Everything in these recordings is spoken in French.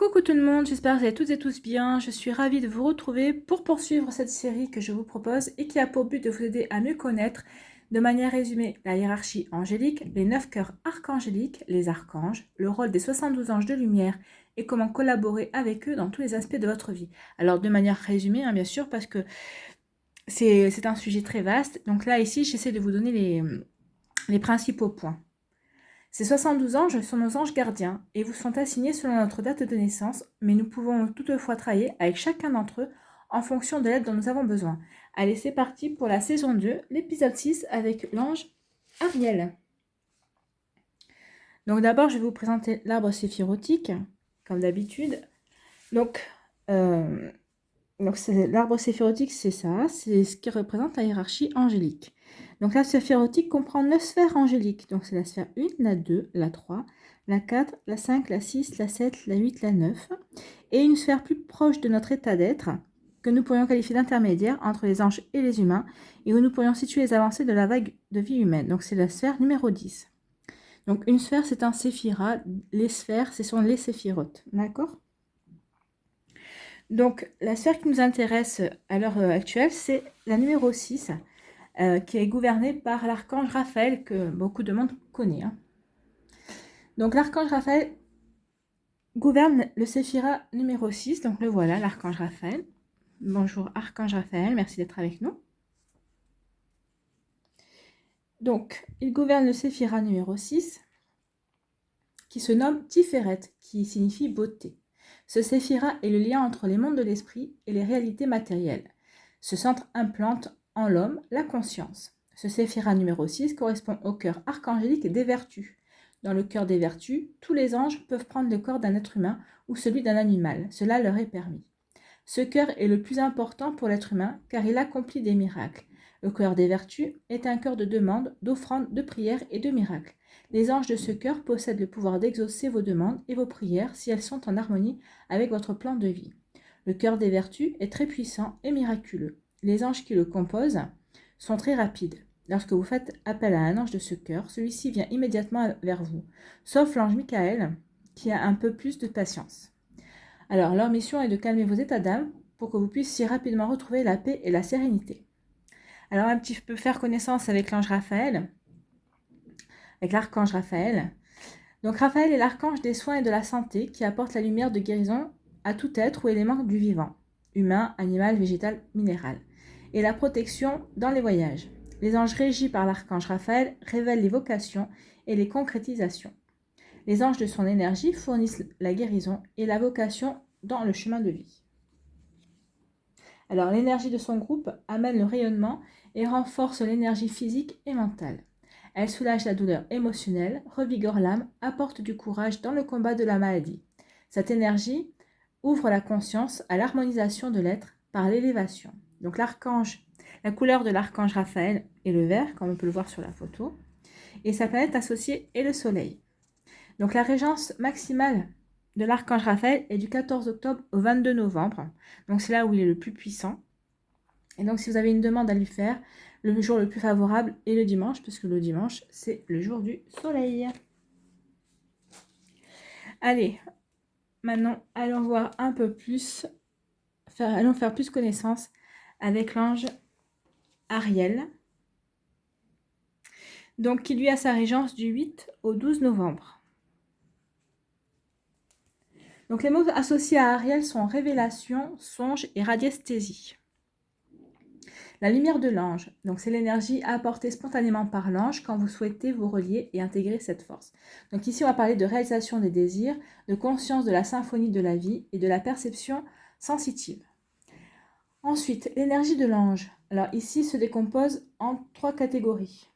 Coucou tout le monde, j'espère que vous allez toutes et tous bien. Je suis ravie de vous retrouver pour poursuivre cette série que je vous propose et qui a pour but de vous aider à mieux connaître, de manière résumée, la hiérarchie angélique, les 9 cœurs archangéliques, les archanges, le rôle des 72 anges de lumière et comment collaborer avec eux dans tous les aspects de votre vie. Alors de manière résumée, bien sûr, parce que c'est un sujet très vaste. Donc là, ici, j'essaie de vous donner les principaux points. Ces 72 anges sont nos anges gardiens et vous sont assignés selon notre date de naissance, mais nous pouvons toutefois travailler avec chacun d'entre eux en fonction de l'aide dont nous avons besoin. Allez, c'est parti pour la saison 2, l'épisode 6 avec l'ange Ariel. Donc d'abord, je vais vous présenter l'arbre séphirotique, comme d'habitude. Donc l'arbre séphirotique, c'est ça, c'est ce qui représente la hiérarchie angélique. Donc la séphirotique comprend 9 sphères angéliques. Donc c'est la sphère 1, la 2, la 3, la 4, la 5, la 6, la 7, la 8, la 9. Et une sphère plus proche de notre état d'être, que nous pourrions qualifier d'intermédiaire entre les anges et les humains, et où nous pourrions situer les avancées de la vague de vie humaine. Donc c'est la sphère numéro 10. Donc une sphère, c'est un séphira. Les sphères, ce sont les séphirotes. D'accord ? Donc la sphère qui nous intéresse à l'heure actuelle, c'est la numéro 6. Qui est gouverné par l'archange Raphaël, que beaucoup de monde connaît. Donc l'archange Raphaël gouverne le séphira numéro 6, donc le voilà, l'archange Raphaël. Bonjour archange Raphaël, merci d'être avec nous. Donc, il gouverne le séphira numéro 6, qui se nomme Tiferet, qui signifie beauté. Ce séphira est le lien entre les mondes de l'esprit et les réalités matérielles. Ce centre implante en l'homme la conscience. Ce séphira numéro 6 correspond au cœur archangélique des vertus. Dans le cœur des vertus, tous les anges peuvent prendre le corps d'un être humain ou celui d'un animal. Cela leur est permis. Ce cœur est le plus important pour l'être humain car il accomplit des miracles. Le cœur des vertus est un cœur de demande, d'offrande, de prière et de miracles. Les anges de ce cœur possèdent le pouvoir d'exaucer vos demandes et vos prières si elles sont en harmonie avec votre plan de vie. Le cœur des vertus est très puissant et miraculeux. Les anges qui le composent sont très rapides. Lorsque vous faites appel à un ange de ce cœur, celui-ci vient immédiatement vers vous, sauf l'ange Michael, qui a un peu plus de patience. Alors, leur mission est de calmer vos états d'âme pour que vous puissiez rapidement retrouver la paix et la sérénité. Alors, un petit peu faire connaissance avec l'ange Raphaël, avec l'archange Raphaël. Donc, Raphaël est l'archange des soins et de la santé qui apporte la lumière de guérison à tout être ou élément du vivant, humain, animal, végétal, minéral, et la protection dans les voyages. Les anges régis par l'archange Raphaël révèlent les vocations et les concrétisations. Les anges de son énergie fournissent la guérison et la vocation dans le chemin de vie. Alors l'énergie de son groupe amène le rayonnement et renforce l'énergie physique et mentale. Elle soulage la douleur émotionnelle, revigore l'âme, apporte du courage dans le combat de la maladie. Cette énergie ouvre la conscience à l'harmonisation de l'être par l'élévation. Donc la couleur de l'archange Raphaël est le vert, comme on peut le voir sur la photo, et sa planète associée est le soleil. Donc la régence maximale de l'archange Raphaël est du 14 octobre au 22 novembre. Donc c'est là où il est le plus puissant. Et donc si vous avez une demande à lui faire, le jour le plus favorable est le dimanche, puisque le dimanche, c'est le jour du soleil. Allez, maintenant, allons voir un peu plus, allons faire plus connaissance avec l'ange Ariel. Donc qui lui a sa régence du 8 au 12 novembre. Donc les mots associés à Ariel sont révélation, songe et radiesthésie. La lumière de l'ange, donc c'est l'énergie apportée spontanément par l'ange quand vous souhaitez vous relier et intégrer cette force. Donc ici on va parler de réalisation des désirs, de conscience de la symphonie de la vie et de la perception sensitive. Ensuite, l'énergie de l'ange. Alors ici se décompose en 3 catégories.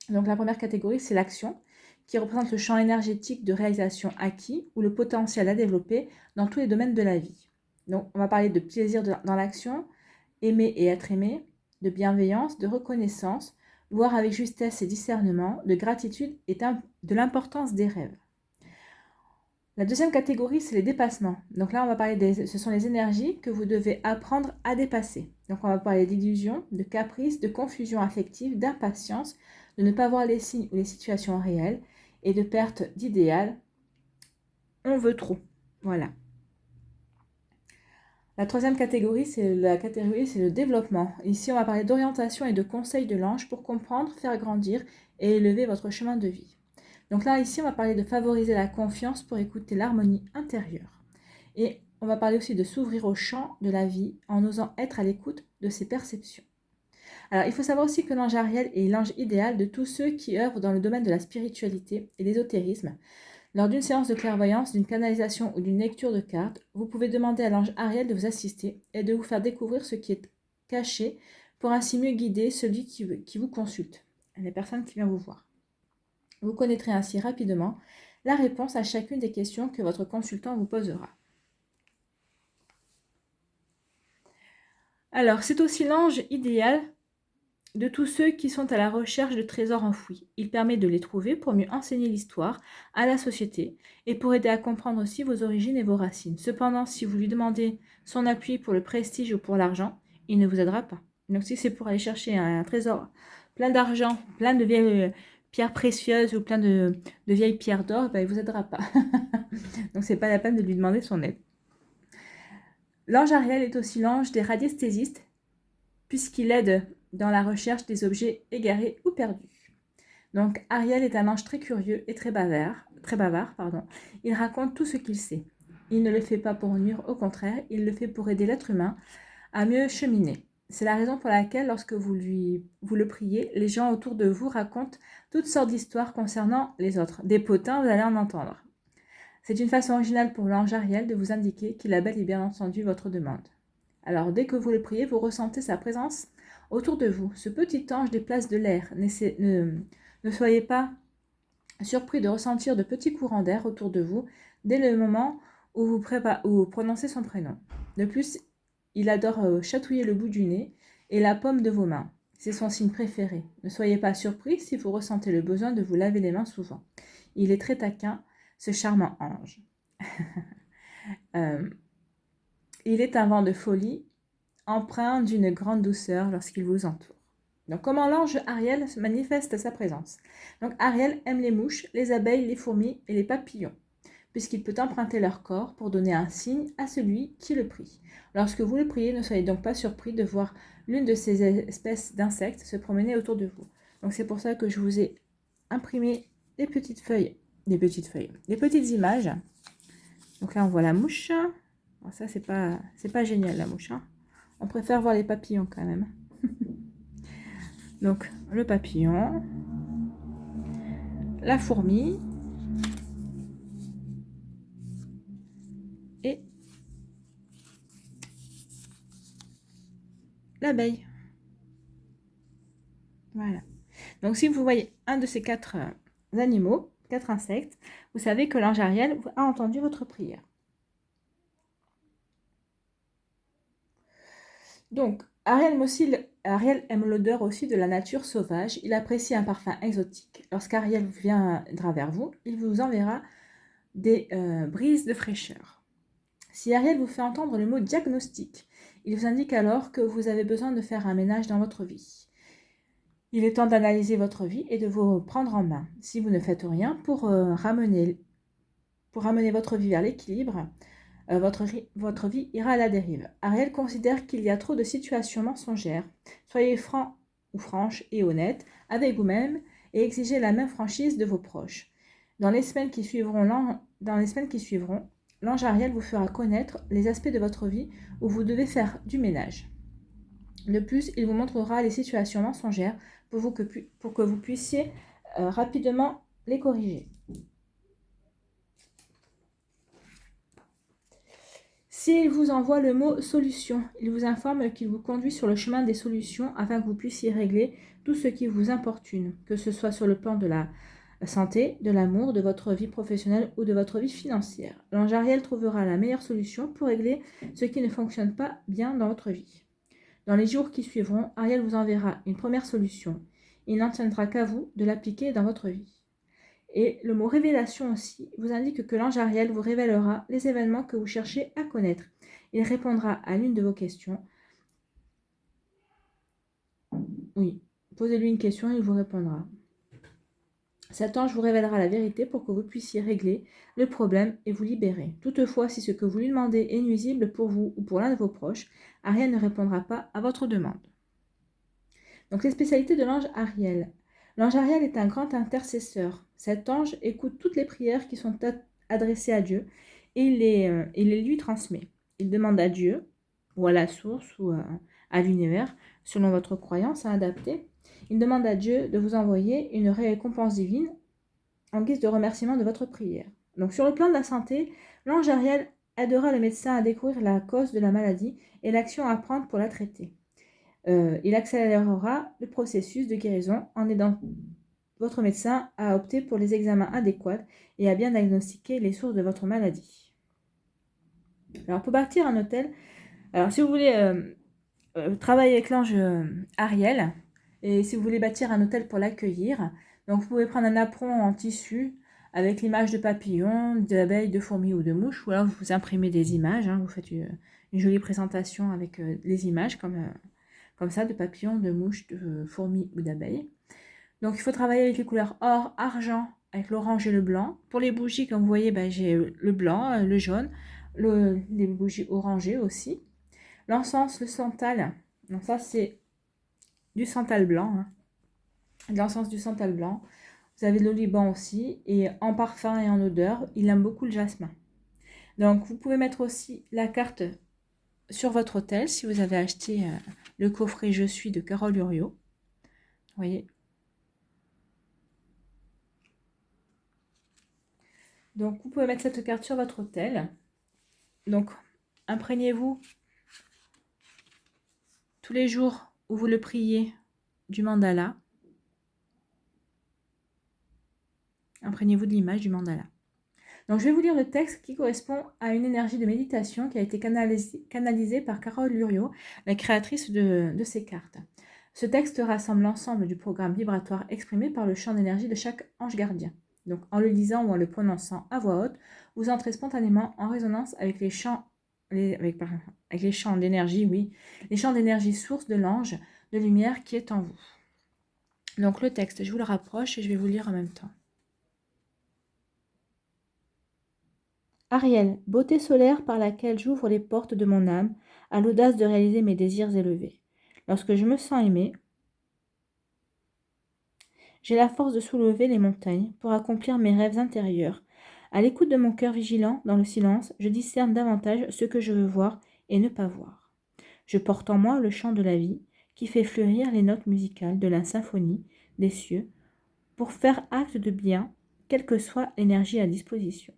Donc la première catégorie c'est l'action, qui représente le champ énergétique de réalisation acquis ou le potentiel à développer dans tous les domaines de la vie. Donc on va parler de plaisir dans l'action, aimer et être aimé, de bienveillance, de reconnaissance, voir avec justesse et discernement, de gratitude et de l'importance des rêves. La deuxième catégorie, c'est les dépassements. Donc là, on va parler ce sont les énergies que vous devez apprendre à dépasser. Donc on va parler d'illusions, de caprices, de confusion affective, d'impatience, de ne pas voir les signes ou les situations réelles et de perte d'idéal. On veut trop. Voilà. La troisième catégorie, c'est le développement. Ici, on va parler d'orientation et de conseils de l'ange pour comprendre, faire grandir et élever votre chemin de vie. Donc là, ici, on va parler de favoriser la confiance pour écouter l'harmonie intérieure. Et on va parler aussi de s'ouvrir au champ de la vie en osant être à l'écoute de ses perceptions. Alors, il faut savoir aussi que l'ange Ariel est l'ange idéal de tous ceux qui œuvrent dans le domaine de la spiritualité et l'ésotérisme. Lors d'une séance de clairvoyance, d'une canalisation ou d'une lecture de cartes, vous pouvez demander à l'ange Ariel de vous assister et de vous faire découvrir ce qui est caché pour ainsi mieux guider celui qui vous consulte, les personnes qui viennent vous voir. Vous connaîtrez ainsi rapidement la réponse à chacune des questions que votre consultant vous posera. Alors, c'est aussi l'ange idéal de tous ceux qui sont à la recherche de trésors enfouis. Il permet de les trouver pour mieux enseigner l'histoire à la société et pour aider à comprendre aussi vos origines et vos racines. Cependant, si vous lui demandez son appui pour le prestige ou pour l'argent, il ne vous aidera pas. Donc si c'est pour aller chercher un trésor plein d'argent, plein de vieilles pierres précieuses ou plein de vieilles pierres d'or, ben, il ne vous aidera pas. Donc c'est pas la peine de lui demander son aide. L'ange Ariel est aussi l'ange des radiesthésistes, puisqu'il aide dans la recherche des objets égarés ou perdus. Donc Ariel est un ange très curieux et très bavard. Il raconte tout ce qu'il sait. Il ne le fait pas pour nuire, au contraire, il le fait pour aider l'être humain à mieux cheminer. C'est la raison pour laquelle, lorsque vous le priez, les gens autour de vous racontent toutes sortes d'histoires concernant les autres. Des potins, vous allez en entendre. C'est une façon originale pour l'ange Ariel de vous indiquer qu'il a bel et bien entendu votre demande. Alors, dès que vous le priez, vous ressentez sa présence autour de vous. Ce petit ange déplace de l'air. Ne soyez pas surpris de ressentir de petits courants d'air autour de vous dès le moment où vous prononcez son prénom. De plus, il adore chatouiller le bout du nez et la paume de vos mains. C'est son signe préféré. Ne soyez pas surpris si vous ressentez le besoin de vous laver les mains souvent. Il est très taquin, ce charmant ange. Il est un vent de folie, empreint d'une grande douceur lorsqu'il vous entoure. Donc, comment l'ange Ariel manifeste sa présence? Donc, Ariel aime les mouches, les abeilles, les fourmis et les papillons, puisqu'il peut emprunter leur corps pour donner un signe à celui qui le prie. Lorsque vous le priez, ne soyez donc pas surpris de voir l'une de ces espèces d'insectes se promener autour de vous. Donc, c'est pour ça que je vous ai imprimé des petites images. Donc là, on voit la mouche. Bon, ça, c'est pas génial, la mouche. Hein. On préfère voir les papillons quand même. Donc, le papillon, la fourmi et l'abeille. Voilà. Donc, si vous voyez un de ces quatre animaux, 4 insectes, vous savez que l'ange Ariel a entendu votre prière. Donc, Ariel aime l'odeur aussi de la nature sauvage. Il apprécie un parfum exotique. Lorsqu'Ariel viendra vers vous, il vous enverra des brises de fraîcheur. Si Ariel vous fait entendre le mot diagnostic, il vous indique alors que vous avez besoin de faire un ménage dans votre vie. Il est temps d'analyser votre vie et de vous prendre en main. Si vous ne faites rien pour ramener votre vie vers l'équilibre, votre vie ira à la dérive. Ariel considère qu'il y a trop de situations mensongères. Soyez franc ou franche et honnête avec vous-même et exigez la même franchise de vos proches. Dans les semaines qui suivront, l'ange Ariel vous fera connaître les aspects de votre vie où vous devez faire du ménage. De plus, il vous montrera les situations mensongères pour que vous puissiez rapidement les corriger. S'il vous envoie le mot solution, il vous informe qu'il vous conduit sur le chemin des solutions afin que vous puissiez régler tout ce qui vous importune, que ce soit sur le plan de la santé, de l'amour, de votre vie professionnelle ou de votre vie financière. L'ange Ariel trouvera la meilleure solution pour régler ce qui ne fonctionne pas bien dans votre vie. Dans les jours qui suivront, Ariel vous enverra une première solution. Il n'en tiendra qu'à vous de l'appliquer dans votre vie. Et le mot révélation aussi vous indique que l'ange Ariel vous révélera les événements que vous cherchez à connaître. Il répondra à l'une de vos questions. Oui, posez-lui une question et il vous répondra. Cet ange vous révélera la vérité pour que vous puissiez régler le problème et vous libérer. Toutefois, si ce que vous lui demandez est nuisible pour vous ou pour l'un de vos proches, Ariel ne répondra pas à votre demande. Donc les spécialités de l'ange Ariel. L'ange Ariel est un grand intercesseur. Cet ange écoute toutes les prières qui sont adressées à Dieu et il les lui transmet. Il demande à Dieu, ou à la source, ou à l'univers, selon votre croyance adaptée. Il demande à Dieu de vous envoyer une récompense divine en guise de remerciement de votre prière. Donc sur le plan de la santé, l'ange Ariel aidera le médecin à découvrir la cause de la maladie et l'action à prendre pour la traiter. Il accélérera le processus de guérison en aidant votre médecin à opter pour les examens adéquats et à bien diagnostiquer les sources de votre maladie. Alors pour bâtir un hôtel, alors si vous voulez travailler avec l'ange Ariel, et si vous voulez bâtir un hôtel pour l'accueillir, donc vous pouvez prendre un apron en tissu avec l'image de papillons, d'abeilles, de fourmis ou de mouches, ou alors vous imprimez des images, vous faites une jolie présentation avec les images comme ça, de papillons, de mouches, de fourmis ou d'abeilles. Donc il faut travailler avec les couleurs or, argent, avec l'orange et le blanc. Pour les bougies, comme vous voyez, j'ai le blanc, le jaune, les bougies orangées aussi. L'encens, le santal, donc ça c'est du santal blanc, l'encens du santal blanc. Vous avez de l'oliban aussi, et en parfum et en odeur, il aime beaucoup le jasmin. Donc vous pouvez mettre aussi la carte sur votre hôtel si vous avez acheté le coffret Je suis de Carole Uriot. Vous voyez. Donc vous pouvez mettre cette carte sur votre hôtel. Donc imprégnez-vous tous les jours où vous le priez du mandala. Imprégnez-vous de l'image du mandala. Donc je vais vous lire le texte qui correspond à une énergie de méditation qui a été canalisée par Carole Uriot, la créatrice de ces cartes. Ce texte rassemble l'ensemble du programme vibratoire exprimé par le champ d'énergie de chaque ange gardien. Donc en le lisant ou en le prononçant à voix haute, vous entrez spontanément en résonance avec les champs, avec les champs d'énergie, oui, les champs d'énergie source de l'ange de lumière qui est en vous. Donc le texte, je vous le rapproche et je vais vous lire en même temps. Ariel, beauté solaire par laquelle j'ouvre les portes de mon âme à l'audace de réaliser mes désirs élevés. Lorsque je me sens aimée, j'ai la force de soulever les montagnes pour accomplir mes rêves intérieurs. À l'écoute de mon cœur vigilant, dans le silence, je discerne davantage ce que je veux voir et ne pas voir. Je porte en moi le chant de la vie qui fait fleurir les notes musicales de la symphonie des cieux pour faire acte de bien, quelle que soit l'énergie à disposition.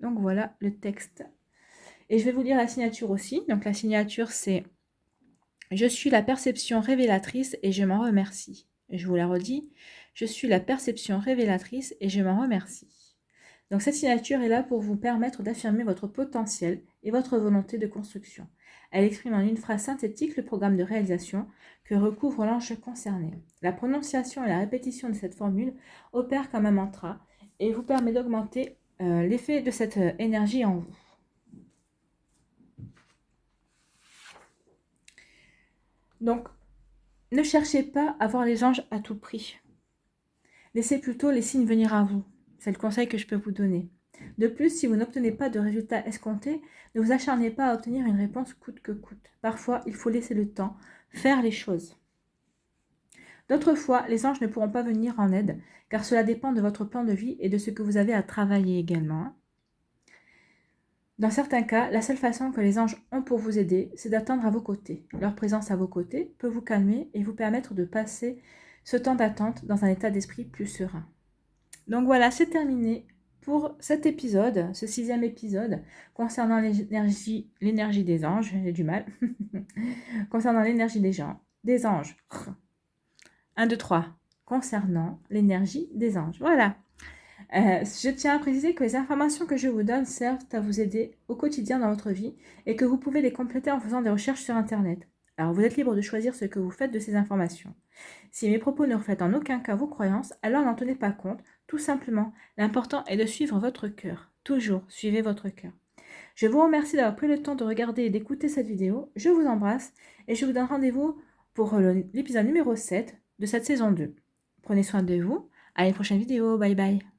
Donc voilà le texte. Et je vais vous lire la signature aussi. Donc la signature c'est « Je suis la perception révélatrice et je m'en remercie ». Et je vous la redis. « Je suis la perception révélatrice et je m'en remercie ». Donc cette signature est là pour vous permettre d'affirmer votre potentiel et votre volonté de construction. Elle exprime en une phrase synthétique le programme de réalisation que recouvre l'ange concerné. La prononciation et la répétition de cette formule opèrent comme un mantra et vous permet d'augmenter l'effet de cette énergie en vous. Donc, ne cherchez pas à voir les anges à tout prix. Laissez plutôt les signes venir à vous. C'est le conseil que je peux vous donner. De plus, si vous n'obtenez pas de résultats escomptés, ne vous acharnez pas à obtenir une réponse coûte que coûte. Parfois, il faut laisser le temps faire les choses. D'autres fois, les anges ne pourront pas venir en aide, car cela dépend de votre plan de vie et de ce que vous avez à travailler également. Dans certains cas, la seule façon que les anges ont pour vous aider, c'est d'attendre à vos côtés. Leur présence à vos côtés peut vous calmer et vous permettre de passer ce temps d'attente dans un état d'esprit plus serein. Donc voilà, c'est terminé pour cet épisode, ce 6e épisode, concernant l'énergie des anges, j'ai du mal, concernant l'énergie des anges. 1, 2, 3, concernant l'énergie des anges. Voilà. Je tiens à préciser que les informations que je vous donne servent à vous aider au quotidien dans votre vie et que vous pouvez les compléter en faisant des recherches sur Internet. Alors vous êtes libre de choisir ce que vous faites de ces informations. Si mes propos ne reflètent en aucun cas vos croyances, alors n'en tenez pas compte, tout simplement. L'important est de suivre votre cœur. Toujours suivez votre cœur. Je vous remercie d'avoir pris le temps de regarder et d'écouter cette vidéo. Je vous embrasse et je vous donne rendez-vous pour l'épisode numéro 7 de cette saison 2. Prenez soin de vous. À une prochaine vidéo, bye bye.